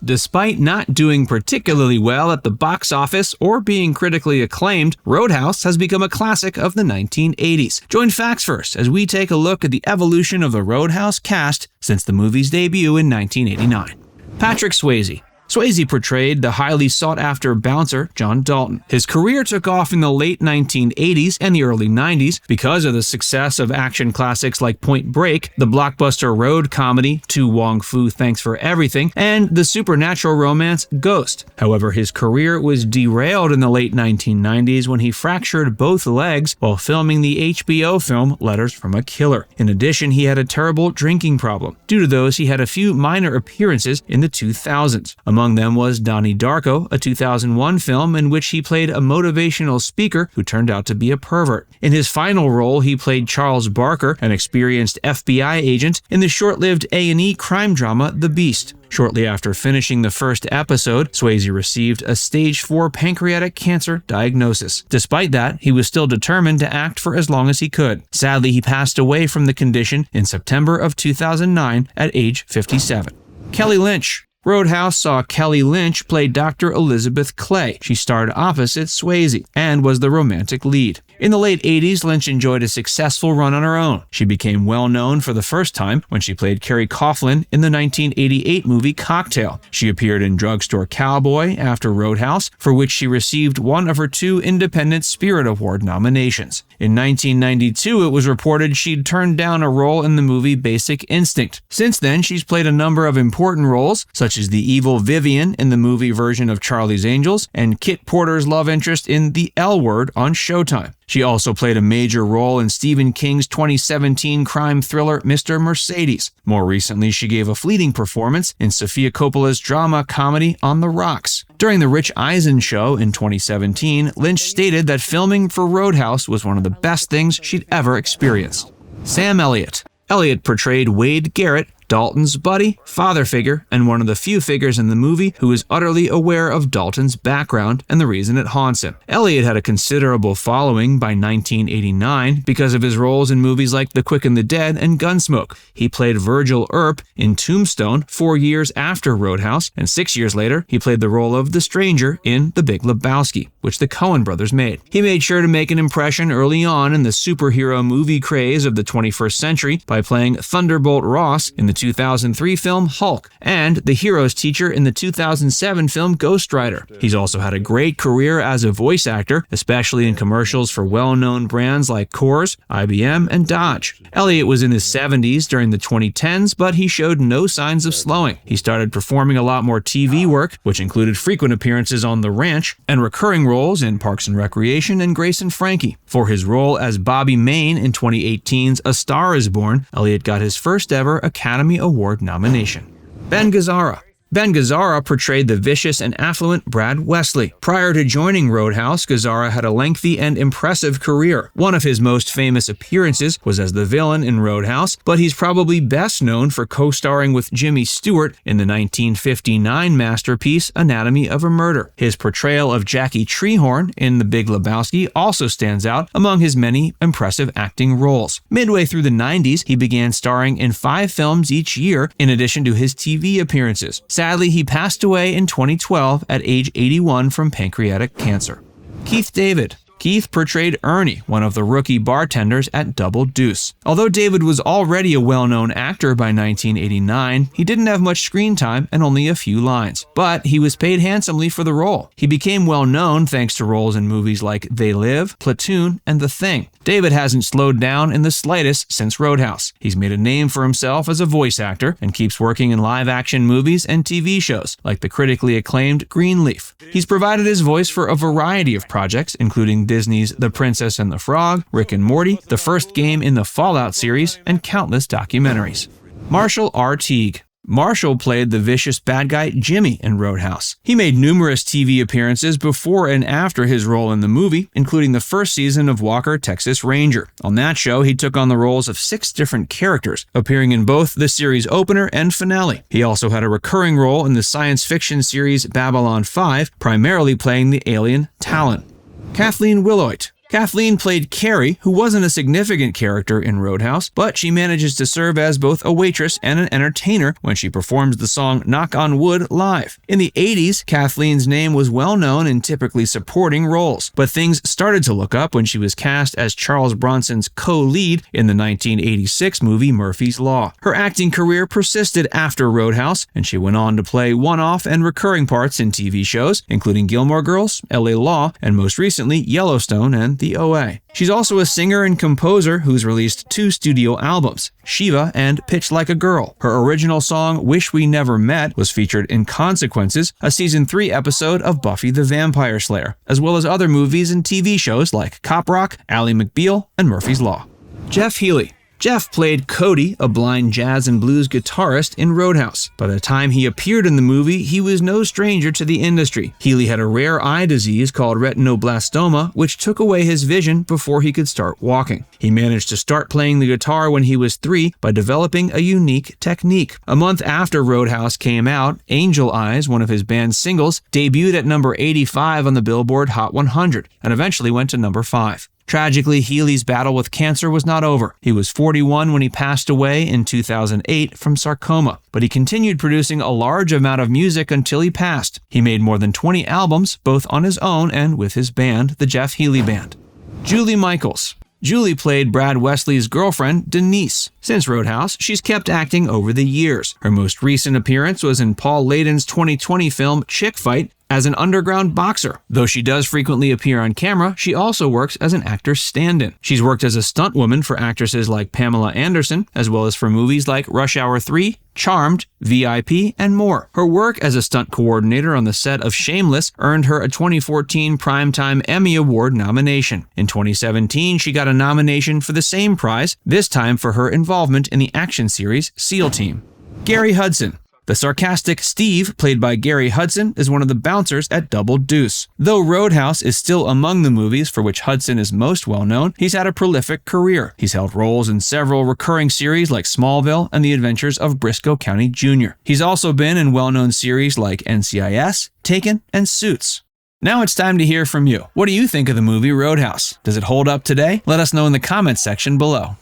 Despite not doing particularly well at the box office or being critically acclaimed, Roadhouse has become a classic of the 1980s. Join Facts First as we take a look at the evolution of the Roadhouse cast since the movie's debut in 1989. Patrick Swayze. Swayze portrayed the highly sought-after bouncer John Dalton. His career took off in the late 1980s and the early 90s because of the success of action classics like Point Break, the blockbuster road comedy To Wong Fu Thanks for Everything, and the supernatural romance Ghost. However, his career was derailed in the late 1990s when he fractured both legs while filming the HBO film Letters from a Killer. In addition, he had a terrible drinking problem. Due to those, he had a few minor appearances in the 2000s. Among them was Donnie Darko, a 2001 film in which he played a motivational speaker who turned out to be a pervert. In his final role, he played Charles Barker, an experienced FBI agent, in the short-lived A&E crime drama The Beast. Shortly after finishing the first episode, Swayze received a stage 4 pancreatic cancer diagnosis. Despite that, he was still determined to act for as long as he could. Sadly, he passed away from the condition in September of 2009 at age 57. Kelly Lynch. Roadhouse saw Kelly Lynch play Dr. Elizabeth Clay. She starred opposite Swayze and was the romantic lead. In the late 80s, Lynch enjoyed a successful run on her own. She became well known for the first time when she played Carrie Coughlin in the 1988 movie Cocktail. She appeared in Drugstore Cowboy after Roadhouse, for which she received one of her 2 Independent Spirit Award nominations. In 1992, it was reported she'd turned down a role in the movie Basic Instinct. Since then, she's played a number of important roles, such as the evil Vivian in the movie version of Charlie's Angels and Kit Porter's love interest in The L Word on Showtime. She also played a major role in Stephen King's 2017 crime thriller Mr. Mercedes. More recently, she gave a fleeting performance in Sofia Coppola's drama comedy On the Rocks. During The Rich Eisen Show in 2017, Lynch stated that filming for Roadhouse was one of the best things she'd ever experienced. Sam Elliott. Elliott portrayed Wade Garrett, Dalton's buddy, father figure, and one of the few figures in the movie who is utterly aware of Dalton's background and the reason it haunts him. Elliott had a considerable following by 1989 because of his roles in movies like The Quick and the Dead and Gunsmoke. He played Virgil Earp in Tombstone 4 years after Roadhouse, and 6 years later, he played the role of the stranger in The Big Lebowski, which the Coen brothers made. He made sure to make an impression early on in the superhero movie craze of the 21st century by playing Thunderbolt Ross in the 2003 film Hulk, and the hero's teacher in the 2007 film Ghost Rider. He's also had a great career as a voice actor, especially in commercials for well-known brands like Coors, IBM, and Dodge. Elliott was in his 70s during the 2010s, but he showed no signs of slowing. He started performing a lot more TV work, which included frequent appearances on The Ranch, and recurring roles in Parks and Recreation and Grace and Frankie. For his role as Bobby Maine in 2018's A Star is Born, Elliott got his first ever Academy Award nomination. Ben Gazzara. Ben Gazzara portrayed the vicious and affluent Brad Wesley. Prior to joining Roadhouse, Gazzara had a lengthy and impressive career. One of his most famous appearances was as the villain in Roadhouse, but he's probably best known for co-starring with Jimmy Stewart in the 1959 masterpiece Anatomy of a Murder. His portrayal of Jackie Treehorn in The Big Lebowski also stands out among his many impressive acting roles. Midway through the 90s, he began starring in 5 films each year in addition to his TV appearances. Sadly, he passed away in 2012 at age 81 from pancreatic cancer. Keith David. Keith portrayed Ernie, one of the rookie bartenders at Double Deuce. Although David was already a well-known actor by 1989, he didn't have much screen time and only a few lines. But he was paid handsomely for the role. He became well-known thanks to roles in movies like They Live, Platoon, and The Thing. David hasn't slowed down in the slightest since Roadhouse. He's made a name for himself as a voice actor and keeps working in live-action movies and TV shows like the critically acclaimed Greenleaf. He's provided his voice for a variety of projects, including Disney's The Princess and the Frog, Rick and Morty, the first game in the Fallout series, and countless documentaries. Marshall R. Teague. Marshall played the vicious bad guy Jimmy in Roadhouse. He made numerous TV appearances before and after his role in the movie, including the first season of Walker, Texas Ranger. On that show, he took on the roles of 6 different characters, appearing in both the series opener and finale. He also had a recurring role in the science fiction series Babylon 5, primarily playing the alien Talon. Kathleen Wilhoite. Kathleen played Carrie, who wasn't a significant character in Roadhouse, but she manages to serve as both a waitress and an entertainer when she performs the song Knock on Wood live. In the 80s, Kathleen's name was well known in typically supporting roles, but things started to look up when she was cast as Charles Bronson's co-lead in the 1986 movie Murphy's Law. Her acting career persisted after Roadhouse, and she went on to play one-off and recurring parts in TV shows, including Gilmore Girls, LA Law, and most recently Yellowstone and The OA. She's also a singer and composer who's released 2 studio albums, Shiva and Pitch Like a Girl. Her original song, Wish We Never Met, was featured in Consequences, a season 3 episode of Buffy the Vampire Slayer, as well as other movies and TV shows like Cop Rock, Ally McBeal, and Murphy's Law. Jeff Healey. Jeff played Cody, a blind jazz and blues guitarist in Roadhouse. By the time he appeared in the movie, he was no stranger to the industry. Healey had a rare eye disease called retinoblastoma, which took away his vision before he could start walking. He managed to start playing the guitar when he was 3 by developing a unique technique. A month after Roadhouse came out, Angel Eyes, one of his band's singles, debuted at number 85 on the Billboard Hot 100 and eventually went to number 5. Tragically, Healey's battle with cancer was not over. He was 41 when he passed away in 2008 from sarcoma, but he continued producing a large amount of music until he passed. He made more than 20 albums, both on his own and with his band, the Jeff Healey Band. Julie Michaels. Julie played Brad Wesley's girlfriend, Denise. Since Roadhouse, she's kept acting over the years. Her most recent appearance was in Paul Layden's 2020 film Chick Fight as an underground boxer. Though she does frequently appear on camera, she also works as an actor's stand-in. She's worked as a stuntwoman for actresses like Pamela Anderson, as well as for movies like Rush Hour 3, Charmed, VIP, and more. Her work as a stunt coordinator on the set of Shameless earned her a 2014 Primetime Emmy Award nomination. In 2017, she got a nomination for the same prize, this time for her involvement in the action series SEAL Team. Gary Hudson. The sarcastic Steve, played by Gary Hudson, is one of the bouncers at Double Deuce. Though Roadhouse is still among the movies for which Hudson is most well known, he's had a prolific career. He's held roles in several recurring series like Smallville and The Adventures of Briscoe County Jr. He's also been in well-known series like NCIS, Taken, and Suits. Now it's time to hear from you. What do you think of the movie Roadhouse? Does it hold up today? Let us know in the comments section below.